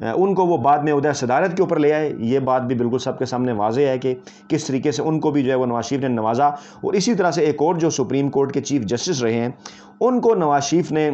ان کو وہ بعد میں عہدہ صدارت کے اوپر لے آئے. یہ بات بھی بالکل سب کے سامنے واضح ہے کہ کس طریقے سے ان کو بھی جو ہے وہ نواز شریف نے نوازا. اور اسی طرح سے ایک اور جو سپریم کورٹ کے چیف جسٹس رہے ہیں ان کو نواز شریف نے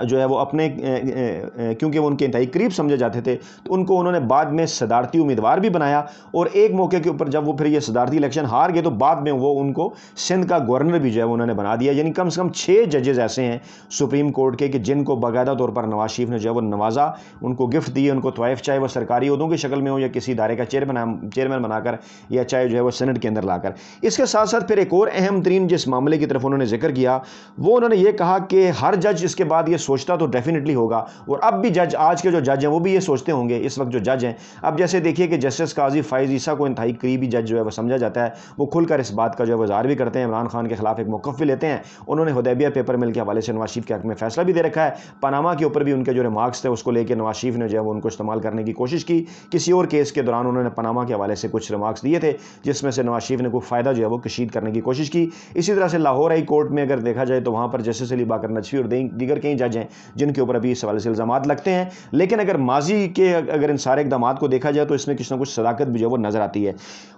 جو ہے وہ اپنے کیونکہ وہ ان کے انتہائی قریب سمجھے جاتے تھے تو ان کو انہوں نے بعد میں صدارتی امیدوار بھی بنایا. اور ایک موقع کے اوپر جب وہ پھر یہ صدارتی الیکشن ہار گئے تو بعد میں وہ ان کو سندھ کا گورنر بھی جو ہے وہ انہوں نے بنا دیا. یعنی کم سے کم 6 ججز ایسے ہیں سپریم کورٹ کے کہ جن کو باقاعدہ طور پر نواز شریف نے جو ہے وہ نوازا, ان کو گفٹ دیے, ان کو طوائف, چاہے وہ سرکاری عہدوں کی شکل میں ہو یا کسی ادارے کا چیئرمین بنا کر یا چاہے جو ہے وہ سینٹ کے اندر لا کر. اس کے ساتھ ساتھ پھر ایک اور اہم ترین جس معاملے کی طرف انہوں نے ذکر کیا وہ انہوں نے یہ کہا کہ ہر جج اس کے بعد یہ سوچتا تو ڈیفینیٹلی ہوگا, اور اب بھی جج, آج کے جو جج ہیں وہ بھی یہ سوچتے ہوں گے اس وقت جو جج ہیں. اب جیسے دیکھیے کہ جسٹس قاضی فائز عیسیٰ کو انتہائی قریبی جج جو ہے وہ سمجھا جاتا ہے, وہ کھل کر اس بات کا جو ہے اظہار بھی کرتے ہیں, عمران خان کے خلاف ایک موقف بھی لیتے ہیں. انہوں نے حدیبیہ پیپر مل کے حوالے سے نواز شریف کے حق میں فیصلہ بھی دے رکھا ہے. پاناما کے اوپر بھی ان کے جو ریمارکس تھے اس کو لے کے نواز شریف نے جو ہے وہ ان کو استعمال کرنے کی کوشش کی. کسی اور کیس کے دوران انہوں نے پاناما کے حوالے سے کچھ ریمارکس دیے تھے جس میں سے نواز شریف نے کوئی فائدہ جو ہے وہ کشید کرنے کی کوشش کی. اسی طرح سے لاہور ہائی کورٹ میں اگر دیکھا جائے تو وہاں پر جسٹس علی باقر نجفی اور دیگر کئی جج ہیں جن کے اوپر ابھی اس حوالے سے الزامات لگتے ہیں. لیکن اگر ماضی کے اگر ان سارے اقدامات کو دیکھا جائے تو اس میں کچھ نہ کچھ صداقت بھی جو ہے وہ نظر آتی ہے.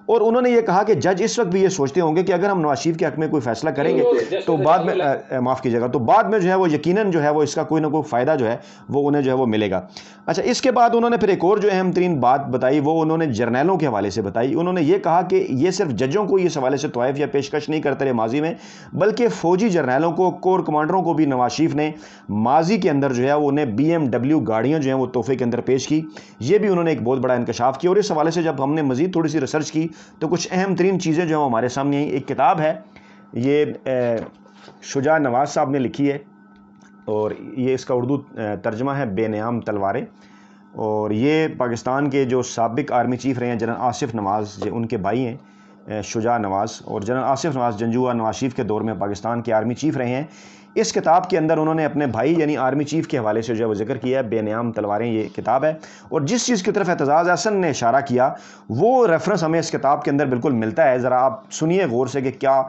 اور انہوں نے یہ کہا کہ جج اس وقت بھی یہ سوچتے ہوں گے کہ اگر ہم نواز شریف کے حق میں کوئی فیصلہ کریں گے تو بعد میں معاف کیجیے گا تو بعد میں جو ہے وہ یقیناً جو ہے وہ اس کا کوئی نہ کوئی فائدہ جو ہے وہ انہیں جو ہے وہ ملے گا. اچھا, اس کے بعد انہوں نے پھر ایک اور جو اہم ترین بات بتائی وہ انہوں نے جرنیلوں کے حوالے سے بتائی. انہوں نے یہ کہا کہ یہ صرف ججوں کو اس حوالے سے طوائف یا پیشکش نہیں کرتے رہے ماضی میں, بلکہ فوجی جرنیلوں کو, کور کمانڈروں کو بھی نواز شریف نے ماضی کے اندر جو ہے وہ انہیں BMW گاڑیاں جو ہیں وہ تحفے کے اندر پیش کی. یہ بھی انہوں نے ایک بہت بڑا انکشاف کیا. اور اس حوالے سے جب ہم نے مزید تھوڑی سی ریسرچ کی تو کچھ اہم ترین چیزیں جو ہیں ہمارے سامنے آئیں. ایک کتاب ہے, یہ شجاع نواز صاحب نے لکھی ہے اور یہ اس کا اردو ترجمہ ہے بے نیام تلواریں, اور یہ پاکستان کے جو سابق آرمی چیف رہے ہیں جنرل آصف نواز, ان کے بھائی ہیں شجاع نواز, اور جنرل آصف نواز جنجوعہ نواز شریف کے دور میں پاکستان کے آرمی چیف رہے ہیں. اس کتاب کے اندر انہوں نے اپنے بھائی یعنی آرمی چیف کے حوالے سے جو ہے وہ ذکر کیا ہے. بے نیام تلواریں یہ کتاب ہے, اور جس چیز کی طرف اعتزاز احسن نے اشارہ کیا وہ ریفرنس ہمیں اس کتاب کے اندر بالکل ملتا ہے. ذرا آپ سنیے غور سے کہ کیا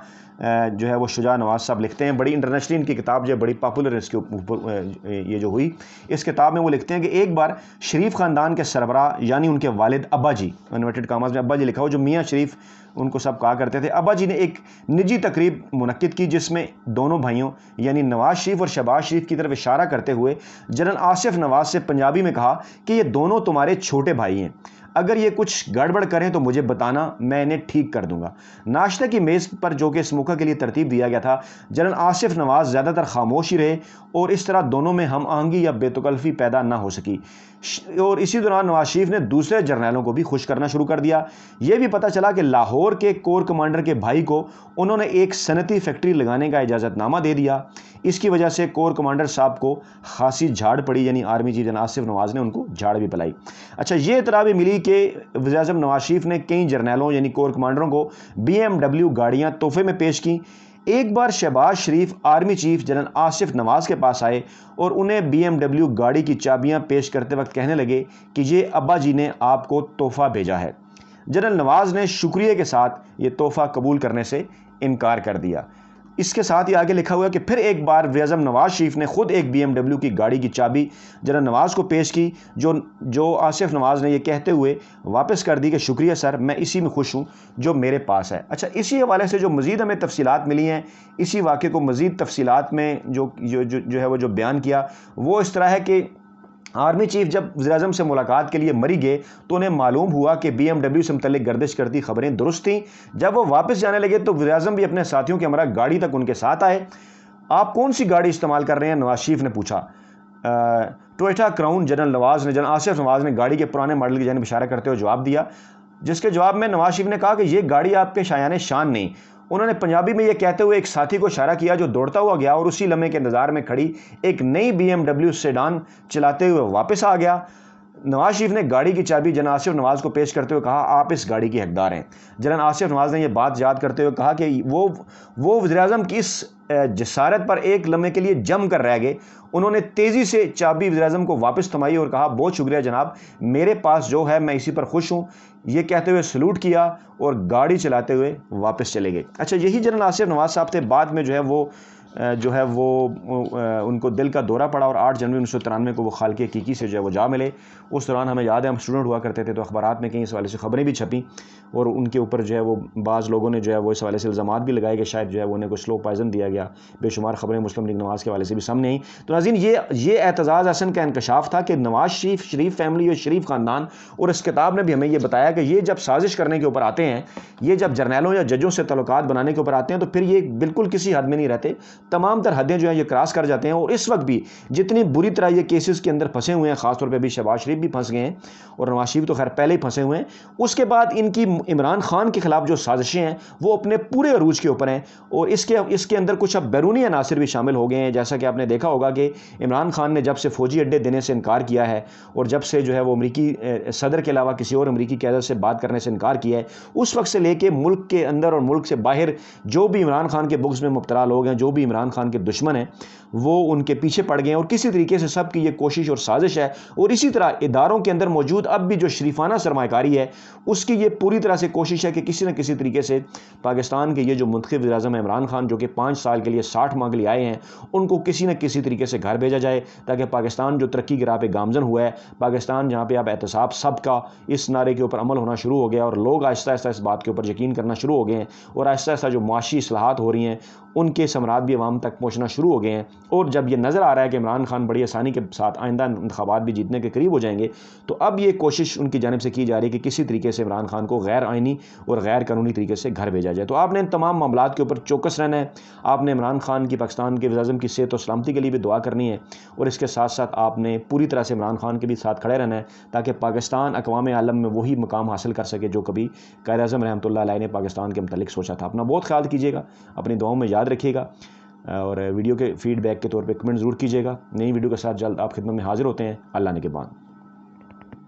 جو ہے وہ شجاع نواز صاحب لکھتے ہیں. بڑی انٹرنیشنل ان کی کتاب جو ہے بڑی پاپولر اس کے اوپر یہ جو ہوئی. اس کتاب میں وہ لکھتے ہیں کہ ایک بار شریف خاندان کے سربراہ یعنی ان کے والد ابا جی, انورٹڈ کاماز میں ابا جی لکھا ہو, جو میاں شریف ان کو سب کہا کرتے تھے, ابا جی نے ایک نجی تقریب منعقد کی جس میں دونوں بھائیوں یعنی نواز شریف اور شہباز شریف کی طرف اشارہ کرتے ہوئے جنرل آصف نواز سے پنجابی میں کہا کہ یہ دونوں تمہارے چھوٹے بھائی ہیں, اگر یہ کچھ گڑبڑ کریں تو مجھے بتانا, میں انہیں ٹھیک کر دوں گا. ناشتہ کی میز پر جو کہ اس موقع کے لیے ترتیب دیا گیا تھا, جنرل آصف نواز زیادہ تر خاموش ہی رہے اور اس طرح دونوں میں ہم آہنگی یا بے تکلفی پیدا نہ ہو سکی. اور اسی دوران نواز شریف نے دوسرے جرنیلوں کو بھی خوش کرنا شروع کر دیا. یہ بھی پتہ چلا کہ لاہور کے کور کمانڈر کے بھائی کو انہوں نے ایک صنعتی فیکٹری لگانے کا اجازت نامہ دے دیا. اس کی وجہ سے کور کمانڈر صاحب کو خاصی جھاڑ پڑی, یعنی آرمی چیف جنرل آصف نواز نے ان کو جھاڑ بھی پلائی. اچھا, یہ اطلاع بھی ملی کہ وزیر اعظم نواز شریف نے کئی جرنیلوں یعنی کور کمانڈروں کو BMW گاڑیاں تحفے میں پیش کیں. ایک بار شہباز شریف آرمی چیف جنرل آصف نواز کے پاس آئے اور انہیں BMW گاڑی کی چابیاں پیش کرتے وقت کہنے لگے کہ یہ ابا جی نے آپ کو تحفہ بھیجا ہے. جنرل نواز نے شکریہ کے ساتھ یہ تحفہ قبول کرنے سے انکار کر دیا. اس کے ساتھ ہی آگے لکھا ہوا ہے کہ پھر ایک بار وزیر اعظم نواز شریف نے خود ایک BMW کی گاڑی کی چابی جنرل نواز کو پیش کی, جو آصف نواز نے یہ کہتے ہوئے واپس کر دی کہ شکریہ سر, میں اسی میں خوش ہوں جو میرے پاس ہے. اچھا, اسی حوالے سے جو مزید ہمیں تفصیلات ملی ہیں, اسی واقعے کو مزید تفصیلات میں جو ہے وہ جو بیان کیا وہ اس طرح ہے کہ آرمی چیف جب وزیر اعظم سے ملاقات کے لیے مری گئے تو انہیں معلوم ہوا کہ BMW سے متعلق گردش کرتی خبریں درست تھیں. جب وہ واپس جانے لگے تو وزیر اعظم بھی اپنے ساتھیوں کے ہمراہ گاڑی تک ان کے ساتھ آئے. آپ کون سی گاڑی استعمال کر رہے ہیں, نواز شریف نے پوچھا. Toyota crown. جنرل آصف نواز نے گاڑی کے پرانے ماڈل کی جانب اشارہ کرتے ہوئے جواب دیا, جس کے جواب میں نواز شریف نے کہا کہ یہ گاڑی آپ کے شایان شان نہیں. انہوں نے پنجابی میں یہ کہتے ہوئے ایک ساتھی کو اشارہ کیا جو دوڑتا ہوا گیا اور اسی لمحے کے انتظار میں کھڑی ایک نئی BMW سیڈان چلاتے ہوئے واپس آ گیا. نواز شریف نے گاڑی کی چابی جنرل آصف نواز کو پیش کرتے ہوئے کہا آپ اس گاڑی کے حقدار ہیں. جنرل آصف نواز نے یہ بات یاد کرتے ہوئے کہا کہ وہ وزیر اعظم کی اس جسارت پر ایک لمحے کے لیے جم کر رہ گئے. انہوں نے تیزی سے چابی وزیر اعظم کو واپس تھمائی اور کہا بہت شکریہ جناب, میرے پاس جو ہے میں اسی پر خوش ہوں. یہ کہتے ہوئے سلوٹ کیا اور گاڑی چلاتے ہوئے واپس چلے گئے. اچھا, یہی جنرل آصف نواز صاحب تھے, بعد میں جو ہے وہ جو ہے وہ ان کو دل کا دورہ پڑا اور 8 جنوری 1993 کو وہ خالق حقیقی سے جو ہے وہ جا ملے۔ اس دوران ہمیں یاد ہے ہم اسٹوڈنٹ ہوا کرتے تھے تو اخبارات میں کہیں اس حوالے سے خبریں بھی چھپیں اور ان کے اوپر جو ہے وہ بعض لوگوں نے جو ہے وہ اس حوالے سے الزامات بھی لگائے کہ شاید جو ہے وہ انہیں کوئی سلو پوائزن دیا گیا، بے شمار خبریں مسلم لیگ نواز کے حوالے سے بھی سامنے آئیں۔ تو ناظرین یہ اعتزاز حسن کا انکشاف تھا کہ نواز شریف فیملی اور شریف خاندان، اور اس کتاب نے بھی ہمیں یہ بتایا کہ یہ جب سازش کرنے کے اوپر آتے ہیں، یہ جب جرنیلوں یا ججوں سے تعلقات بنانے کے اوپر آتے ہیں تو پھر یہ بالکل کسی حد میں نہیں رہتے، تمام تر حدیں جو ہیں یہ کراس کر جاتے ہیں۔ اور اس وقت بھی جتنی بری طرح یہ کیسز کے اندر پھنسے ہوئے ہیں، خاص طور پہ بھی شہباز شریف بھی پھنس گئے ہیں اور نواز شریف تو خیر پہلے ہی پھنسے ہوئے ہیں، اس کے بعد ان کی عمران خان کے خلاف جو سازشیں ہیں وہ اپنے پورے عروج کے اوپر ہیں، اور اس کے اندر کچھ اب بیرونی عناصر بھی شامل ہو گئے ہیں۔ جیسا کہ آپ نے دیکھا ہوگا کہ عمران خان نے جب سے فوجی اڈے دینے سے انکار کیا ہے اور جب سے جو ہے وہ امریکی صدر کے علاوہ کسی اور امریکی قیادت سے بات کرنے سے انکار کیا ہے، اس وقت سے لے کے ملک کے اندر اور ملک سے باہر جو بھی عمران خان کے بغض میں مبتلا لوگ ہیں، جو بھی عمران خان کے دشمن ہیں، وہ ان کے پیچھے پڑ گئے ہیں۔ اور کسی طریقے سے سب کی یہ کوشش اور سازش ہے، اور اسی طرح اداروں کے اندر موجود اب بھی جو شریفانہ سرمایہ کاری ہے اس کی یہ پوری طرح سے کوشش ہے کہ کسی نہ کسی طریقے سے پاکستان کے یہ جو منتخب وزیر اعظم عمران خان جو کہ 5 سال کے لیے 60 ماہ کے لیے آئے ہیں، ان کو کسی نہ کسی طریقے سے گھر بھیجا جائے، تاکہ پاکستان جو ترقی کی راہ پہ گامزن ہوا ہے، پاکستان جہاں پہ اب احتساب سب کا اس نعرے کے اوپر عمل ہونا شروع ہو گیا اور لوگ آہستہ آہستہ اس بات کے اوپر یقین کرنا شروع ہو گئے ہیں، اور آہستہ آہستہ جو معاشی اصلاحات ہو رہی ہیں ان کے ثمرات بھی عوام تک پہنچنا شروع ہو گئے ہیں، اور جب یہ نظر آ رہا ہے کہ عمران خان بڑی آسانی کے ساتھ آئندہ انتخابات بھی جیتنے کے قریب ہو جائیں گے، تو اب یہ کوشش ان کی جانب سے کی جا رہی ہے کہ کسی طریقے سے عمران خان کو غیر آئینی اور غیر قانونی طریقے سے گھر بھیجا جائے۔ تو آپ نے ان تمام معاملات کے اوپر چوکس رہنا ہے، آپ نے عمران خان کی پاکستان کے وزیر اعظم کی صحت و سلامتی کے لیے بھی دعا کرنی ہے، اور اس کے ساتھ ساتھ آپ نے پوری طرح سے عمران خان کے بھی ساتھ کھڑے رہنا ہے، تاکہ پاکستان اقوام عالم میں وہی مقام حاصل کر سکے جو کبھی قائد اعظم رحمۃ اللہ علیہ نے پاکستان کے متعلق سوچا تھا۔ اپنا بہت خیال کیجیے گا، اپنی دعاؤں میں یاد رکھیے گا، اور ویڈیو کے فیڈ بیک کے طور پہ کمنٹ ضرور کیجیے گا۔ نئی ویڈیو کے ساتھ جلد آپ خدمت میں حاضر ہوتے ہیں۔ اللہ نے کے بعد